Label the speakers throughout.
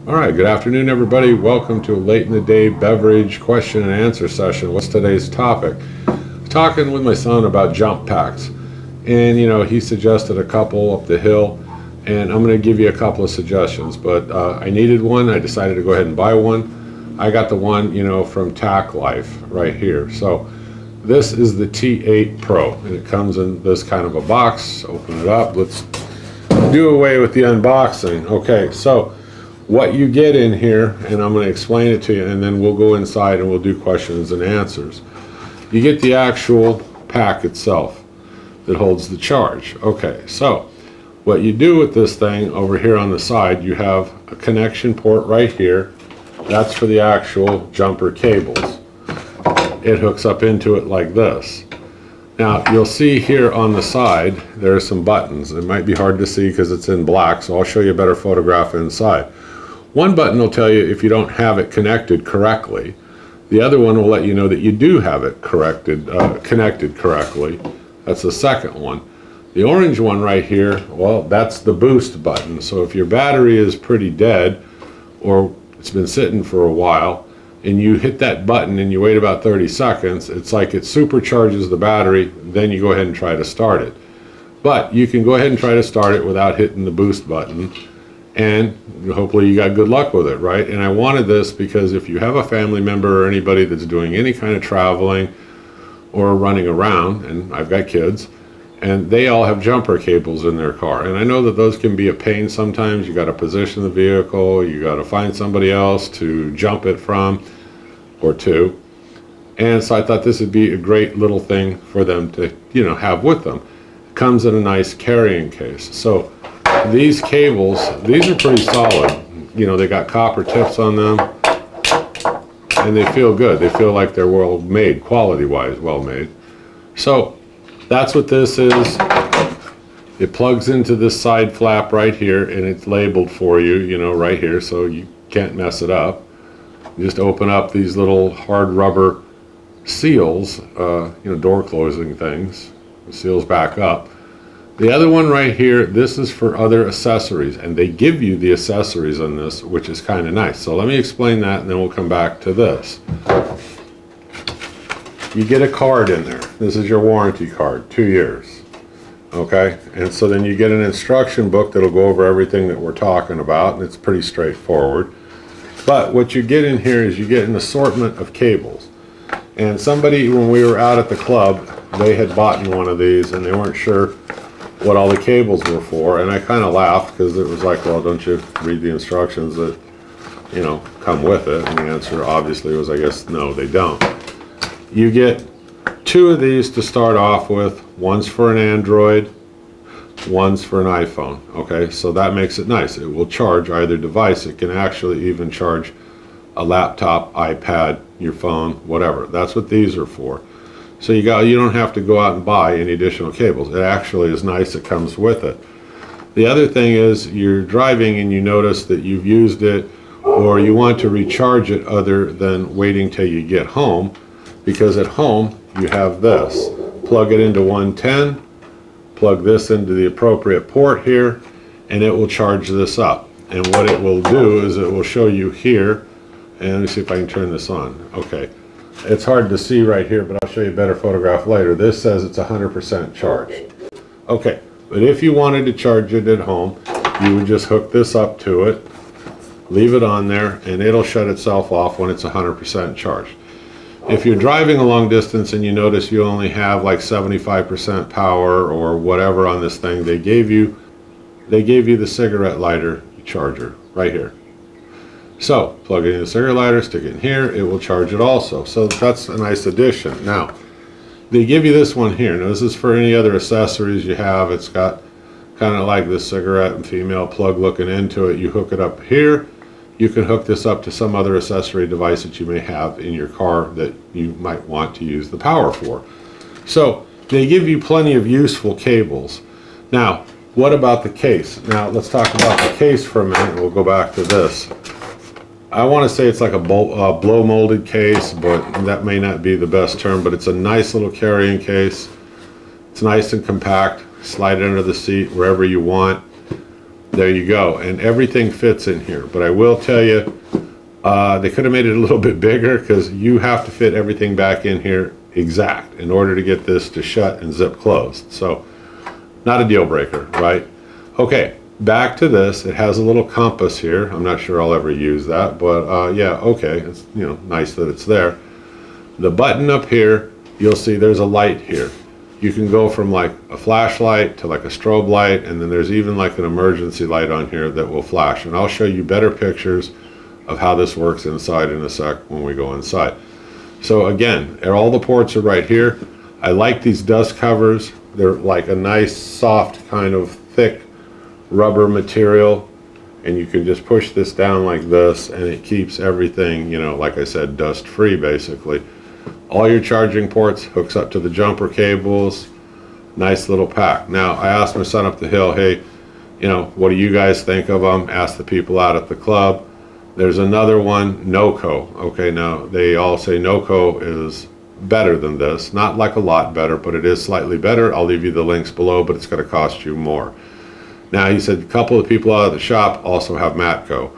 Speaker 1: All right, good afternoon, everybody. Welcome to a late in the day beverage question and answer session. What's today's topic? Talking with my son about jump packs, and he suggested a couple up the hill, and I'm going to give you a couple of suggestions. But I needed one. I decided to go ahead and buy one. I got the one from TACKLIFE right here. So this is the T8 Pro, and it comes in this kind of a box. Open it up. Let's do away with the unboxing. Okay, so what you get in here, and I'm going to explain it to you, and then we'll go inside and we'll do questions and answers. You get the actual pack itself that holds the charge. Okay, so what you do with this thing over here on the side, you have a connection port right here. That's for the actual jumper cables. It hooks up into it like this. Now you'll see here on the side there are some buttons. It might be hard to see because it's in black, so I'll show you a better photograph inside. One button will tell you if you don't have it connected correctly. The other one will let you know that you do have it connected correctly. That's the second one. The orange one right here, well, that's the boost button. So if your battery is pretty dead or it's been sitting for a while and you hit that button and you wait about 30 seconds, it's like it supercharges the battery, then you go ahead and try to start it. But you can go ahead and try to start it without hitting the boost button, and hopefully you got good luck with it, right? And I wanted this because if you have a family member or anybody that's doing any kind of traveling or running around, and I've got kids, and they all have jumper cables in their car, and I know that those can be a pain sometimes. You got to position the vehicle, you got to find somebody else to jump it from or to, and so I thought this would be a great little thing for them to have with them. It comes in a nice carrying case. So these cables, these are pretty solid. They got copper tips on them, and they feel good. They feel like they're well made, quality wise well made. So that's what this is. It plugs into this side flap right here, and it's labeled for you, right here, so you can't mess it up. You just open up these little hard rubber seals, door closing things. The seals back up. The other one right here, this is for other accessories, and they give you the accessories on this, which is kind of nice. So let me explain that, and then we'll come back to this. You get a card in there. This is your warranty card, 2 years. Okay, and so then you get an instruction book that'll go over everything that we're talking about, and it's pretty straightforward. But what you get in here is you get an assortment of cables. And somebody, when we were out at the club, they had bought one of these, and they weren't sure what all the cables were for, and I kind of laughed because it was like, well, don't you read the instructions that come with it? And the answer obviously was, I guess, no, they don't. You get 2 of these to start off with. One's for an Android, one's for an iPhone. Okay, so that makes it nice. It will charge either device. It can actually even charge a laptop, iPad, your phone, whatever. That's what these are for. So you don't have to go out and buy any additional cables. It actually is nice. It comes with it. The other thing is you're driving and you notice that you've used it, or you want to recharge it other than waiting till you get home, because at home you have this. Plug it into 110, plug this into the appropriate port here, and it will charge this up. And what it will do is it will show you here, and let me see if I can turn this on. Okay. It's hard to see right here, but I'll show you a better photograph later. This says it's 100% charged. Okay, but if you wanted to charge it at home, you would just hook this up to it, leave it on there, and it'll shut itself off when it's 100% charged. If you're driving a long distance and you notice you only have like 75% power or whatever on this thing, they gave you the cigarette lighter charger right here. So plug it in the cigarette lighter, stick it in here, it will charge it also. So that's a nice addition. Now, they give you this one here. Now this is for any other accessories you have. It's got kind of like this cigarette and female plug looking into it. You hook it up here. You can hook this up to some other accessory device that you may have in your car that you might want to use the power for. So they give you plenty of useful cables. Now, what about the case? Now let's talk about the case for a minute, and we'll go back to this. I want to say it's like a blow molded case, but that may not be the best term, but it's a nice little carrying case. It's nice and compact. Slide it under the seat wherever you want. there you go. And everything fits in here. But I will tell you, they could have made it a little bit bigger, because you have to fit everything back in here exact in order to get this to shut and zip closed. So not a deal breaker, right? Okay, back to this. It has a little compass here. I'm not sure I'll ever use that, but yeah, okay. It's, you know, nice that it's there. The button up here, you'll see there's a light here. You can go from like a flashlight to like a strobe light, and then there's even like an emergency light on here that will flash. And I'll show you better pictures of how this works inside in a sec when we go inside. So again, all the ports are right here. I like these dust covers. They're like a nice soft kind of thick rubber material, and you can just push this down like this and it keeps everything, you know, like I said, dust free basically. All your charging ports hooks up to the jumper cables. Nice little pack. Now I asked my son up the hill, hey, you know, what do you guys think of them? Ask the people out at the club. There's another one, NOCO. Okay, now they all say NOCO is better than this. Not like a lot better, but it is slightly better. I'll leave you the links below, but it's going to cost you more. Now, he said a couple of people out of the shop also have Matco.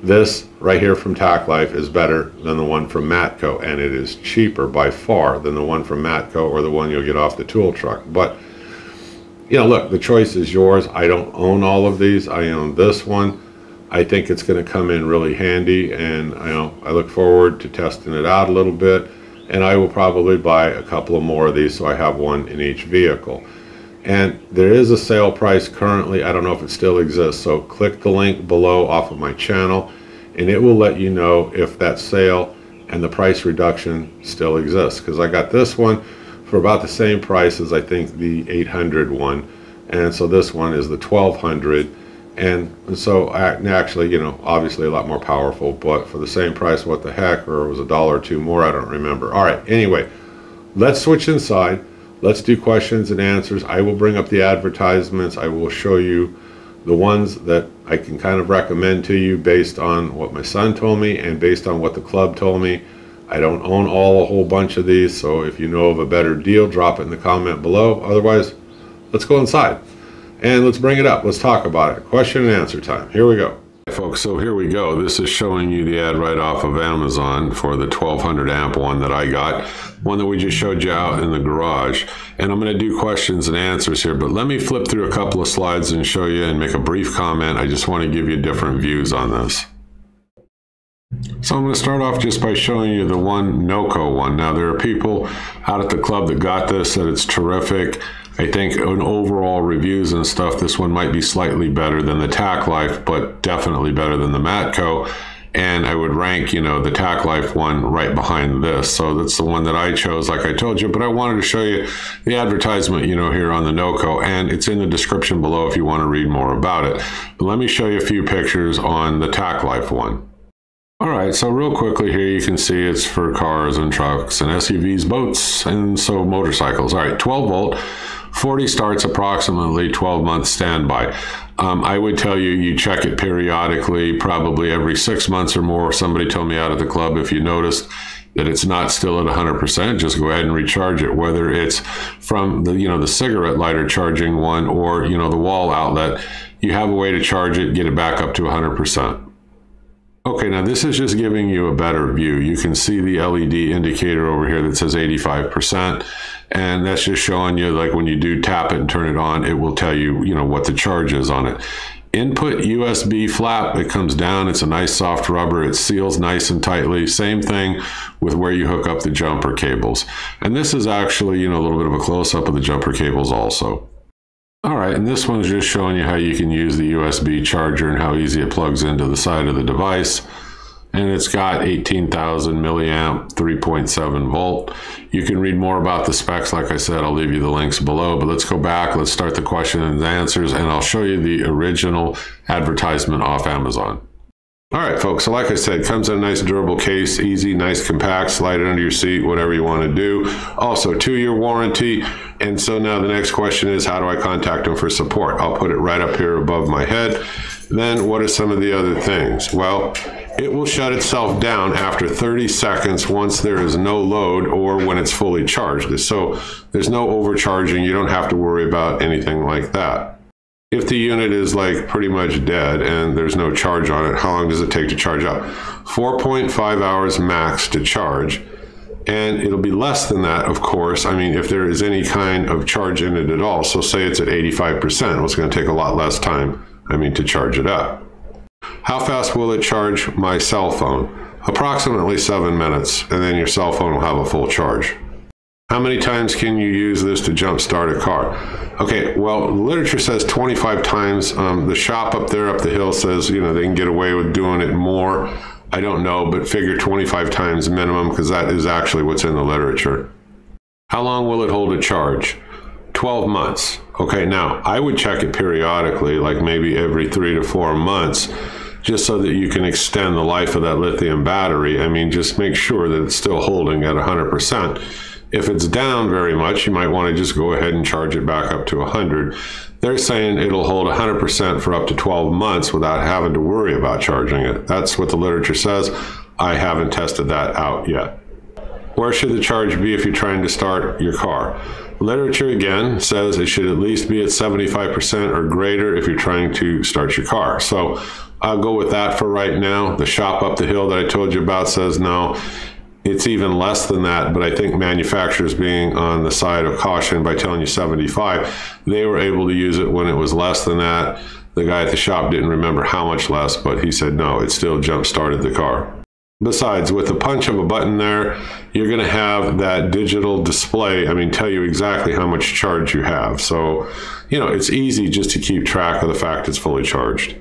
Speaker 1: This right here from TACKLIFE is better than the one from Matco, and it is cheaper by far than the one from Matco or the one you'll get off the tool truck. But, you know, look, the choice is yours. I don't own all of these. I own this one. I think it's going to come in really handy, and you know, I look forward to testing it out a little bit, and I will probably buy a couple of more of these so I have one in each vehicle. And there is a sale price currently. I don't know if it still exists, so click the link below off of my channel and it will let you know if that sale and the price reduction still exists, because I got this one for about the same price as I think the 800 one, and so this one is the 1200. And so actually, you know, obviously a lot more powerful, but for the same price, what the heck, or it was $1 or $2 more, I don't remember. All right, anyway, let's switch inside. Let's do questions and answers. I will bring up the advertisements. I will show you the ones that I can kind of recommend to you based on what my son told me and based on what the club told me. I don't own a whole bunch of these, so if you know of a better deal, drop it in the comment below. Otherwise, let's go inside and let's bring it up. Let's talk about it. Question and answer time. Here we go. Hey folks, so here we go. This is showing you the ad right off of Amazon for the 1200 amp one that I got, one that we just showed you out in the garage. And I'm going to do questions and answers here, but let me flip through a couple of slides and show you and make a brief comment. I just want to give you different views on this. So I'm going to start off just by showing you the one NOCO one. Now there are people out at the club that got this, that it's terrific. I think in overall reviews and stuff, this one might be slightly better than the TACKLIFE, but definitely better than the Matco. And I would rank, you know, the TACKLIFE one right behind this. So that's the one that I chose, like I told you, but I wanted to show you the advertisement, you know, here on the NOCO, and it's in the description below if you want to read more about it. But let me show you a few pictures on the TACKLIFE one. All right, so real quickly here, you can see it's for cars and trucks and SUVs, boats, and so motorcycles. All right, 12 volt, 40 starts, approximately 12-month standby. I would tell you, you check it periodically, probably every 6 months or more. Somebody told me out at the club, if you noticed that it's not still at 100%, just go ahead and recharge it, whether it's from the, you know, the cigarette lighter charging one or, you know, the wall outlet. You have a way to charge it, get it back up to 100%. Okay, now this is just giving you a better view. You can see the LED indicator over here that says 85%, and that's just showing you, like, when you do tap it and turn it on, it will tell you, you know, what the charge is on it. Input USB flap, it comes down, it's a nice soft rubber, it seals nice and tightly. Same thing with where you hook up the jumper cables. And this is actually, you know, a little bit of a close-up of the jumper cables also. All right, and this one's just showing you how you can use the USB charger and how easy it plugs into the side of the device. And it's got 18,000 milliamp, 3.7 volt. You can read more about the specs. Like I said, I'll leave you the links below, but let's go back. Let's start the question and answers, and I'll show you the original advertisement off Amazon. All right, folks, so like I said, comes in a nice durable case, easy, nice compact, slide it under your seat, whatever you want to do. Also, 2-year warranty. And so now the next question is, how do I contact them for support? I'll put it right up here above my head. Then what are some of the other things? Well, it will shut itself down after 30 seconds once there is no load or when it's fully charged. So there's no overcharging. You don't have to worry about anything like that. If the unit is like pretty much dead and there's no charge on it, how long does it take to charge up? 4.5 hours max to charge. And it'll be less than that, of course. I mean, if there is any kind of charge in it at all. So say it's at 85%, well, it's going to take a lot less time, to charge it up. How fast will it charge my cell phone? Approximately 7 minutes, and then your cell phone will have a full charge. How many times can you use this to jump start a car? Okay, well, the literature says 25 times. The shop up there up the hill says, they can get away with doing it more. I don't know, but figure 25 times minimum, because that is actually what's in the literature. How long will it hold a charge? 12 months. Okay, now I would check it periodically, like maybe every 3 to 4 months, just so that you can extend the life of that lithium battery. Just make sure that it's still holding at 100%. If it's down very much, you might want to just go ahead and charge it back up to 100. They're saying it'll hold 100% for up to 12 months without having to worry about charging it. That's what the literature says. I haven't tested that out yet. Where should the charge be if you're trying to start your car? Literature again says it should at least be at 75% or greater if you're trying to start your car. So I'll go with that for right now. The shop up the hill that I told you about says no. It's even less than that, but I think manufacturers being on the side of caution by telling you 75, they were able to use it when it was less than that. The guy at the shop didn't remember how much less, but he said no, it still jump started the car. Besides, with the punch of a button there, you're going to have that digital display, tell you exactly how much charge you have. So, it's easy just to keep track of the fact it's fully charged.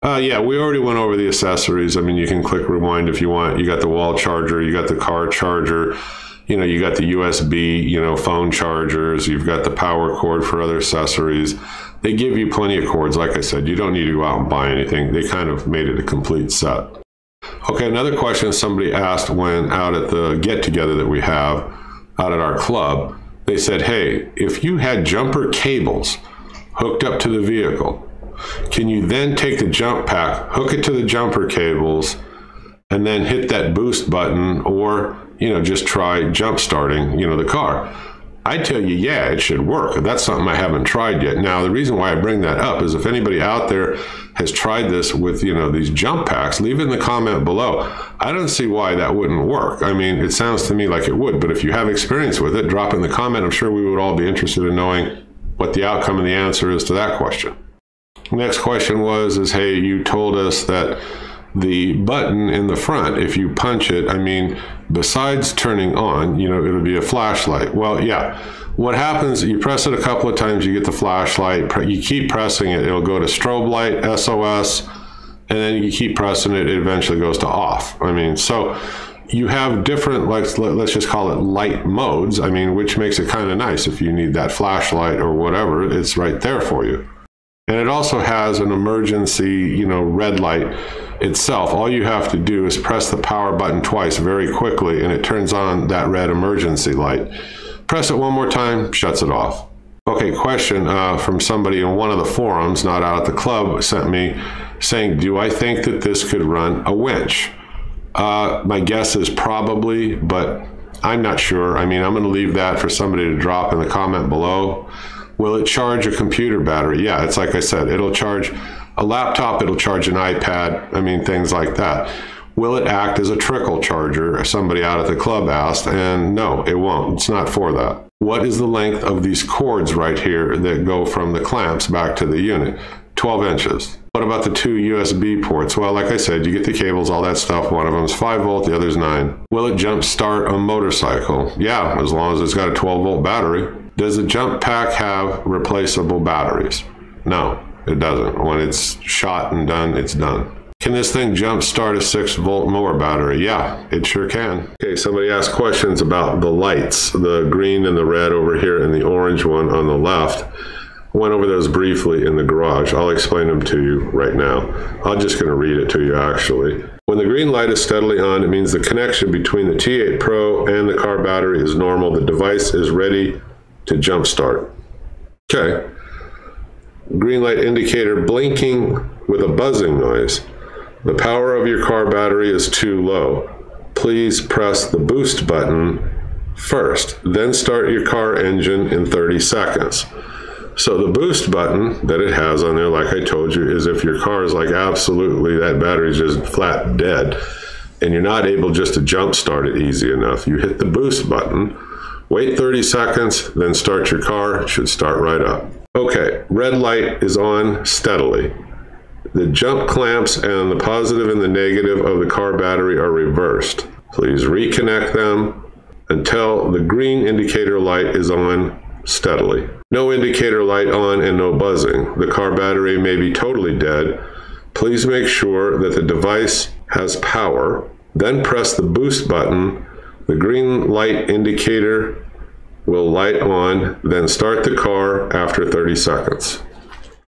Speaker 1: Yeah, we already went over the accessories. You can click rewind if you want. You got the wall charger, you got the car charger, you got the USB, phone chargers, you've got the power cord for other accessories. They give you plenty of cords. Like I said, you don't need to go out and buy anything. They kind of made it a complete set. Okay, another question somebody asked when out at the get-together that we have out at our club. They said, hey, if you had jumper cables hooked up to the vehicle, can you then take the jump pack, hook it to the jumper cables, and then hit that boost button, or, just try jump starting, the car? I tell you, yeah, it should work. That's something I haven't tried yet. Now, the reason why I bring that up is if anybody out there has tried this with, these jump packs, leave it in the comment below. I don't see why that wouldn't work. It sounds to me like it would, but if you have experience with it, drop in the comment. I'm sure we would all be interested in knowing what the outcome and the answer is to that question. Next question is, hey, you told us that the button in the front, if you punch it, besides turning on, it'll be a flashlight. Well, yeah. What happens, you press it a couple of times, you get the flashlight, you keep pressing it, it'll go to strobe light, SOS, and then you keep pressing it, it eventually goes to off. So you have different, let's just call it light modes, which makes it kind of nice. If you need that flashlight or whatever, it's right there for you. And it also has an emergency, red light itself. All you have to do is press the power button twice very quickly, and it turns on that red emergency light. Press it one more time, shuts it off. Okay, question from somebody in one of the forums, not out at the club, sent me saying, do I think that this could run a winch? My guess is probably, but I'm not sure. I'm going to leave that for somebody to drop in the comment below. Will it charge a computer battery? Yeah, it's like I said, it'll charge a laptop, it'll charge an iPad, things like that. Will it act as a trickle charger? Somebody out at the club asked, and no, it won't. It's not for that. What is the length of these cords right here that go from the clamps back to the unit? 12 inches. What about the 2 USB ports? Well, like I said, you get the cables, all that stuff. One of them is 5 volt, the other's 9. Will it jump start a motorcycle? Yeah, as long as it's got a 12 volt battery. Does the jump pack have replaceable batteries? No, it doesn't. When it's shot and done, it's done. Can this thing jump start a 6 volt mower battery? Yeah, it sure can. Okay, somebody asked questions about the lights, the green and the red over here and the orange one on the left. Went over those briefly in the garage. I'll explain them to you right now. I'm just going to read it to you actually. When the green light is steadily on, it means the connection between the T8 Pro and the car battery is normal. The device is ready to jump start. Okay. Green light indicator blinking with a buzzing noise. The power of your car battery is too low. Please press the boost button first, then start your car engine in 30 seconds. So the boost button that it has on there, like I told you, is if your car is like absolutely, that battery's just flat dead, and you're not able just to jump start it easy enough, you hit the boost button, wait 30 seconds, then start your car. It should start right up. Okay, red light is on steadily. The jump clamps and the positive and the negative of the car battery are reversed. Please reconnect them until the green indicator light is on steadily. No indicator light on and no buzzing. The car battery may be totally dead. Please make sure that the device has power. Then press the boost button. The green light indicator will light on, then start the car after 30 seconds.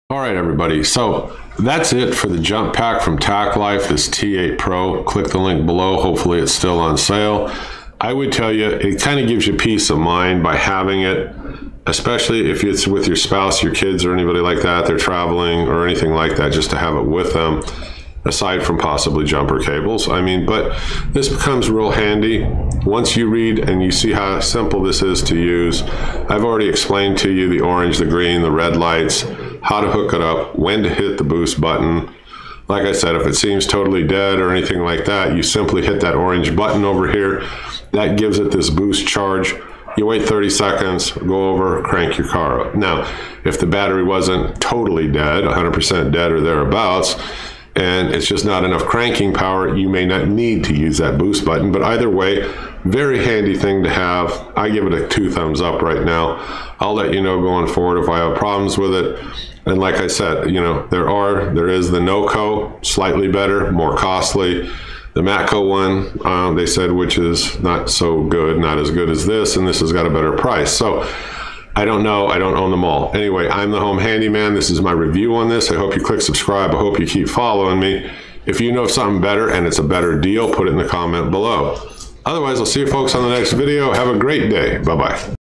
Speaker 1: All right, everybody. So that's it for the jump pack from TACKLIFE, this T8 Pro. Click the link below. Hopefully it's still on sale. I would tell you, it kind of gives you peace of mind by having it, especially if it's with your spouse, your kids, or anybody like that, they're traveling or anything like that, just to have it with them, aside from possibly jumper cables. I mean, but this becomes real handy once you read and you see how simple this is to use. I've already explained to you the orange, the green, the red lights, how to hook it up, when to hit the boost button. Like I said, if it seems totally dead or anything like that, you simply hit that orange button over here. That gives it this boost charge. You wait 30 seconds, go over, crank your car up. Now, if the battery wasn't totally dead, 100% dead or thereabouts, and it's just not enough cranking power, you may not need to use that boost button. But either way, very handy thing to have. I give it a 2 thumbs up right now. I'll let you know going forward if I have problems with it. And like I said, you know, there is the NOCO, slightly better, more costly. The Matco one, they said, which is not so good, not as good as this, and this has got a better price. So I don't know, I don't own them all. Anyway, I'm the Home Handyman. This is my review on this. I hope you click subscribe. I hope you keep following me. If you know something better and it's a better deal, put it in the comment below. Otherwise, I'll see you folks on the next video. Have a great day. Bye-bye.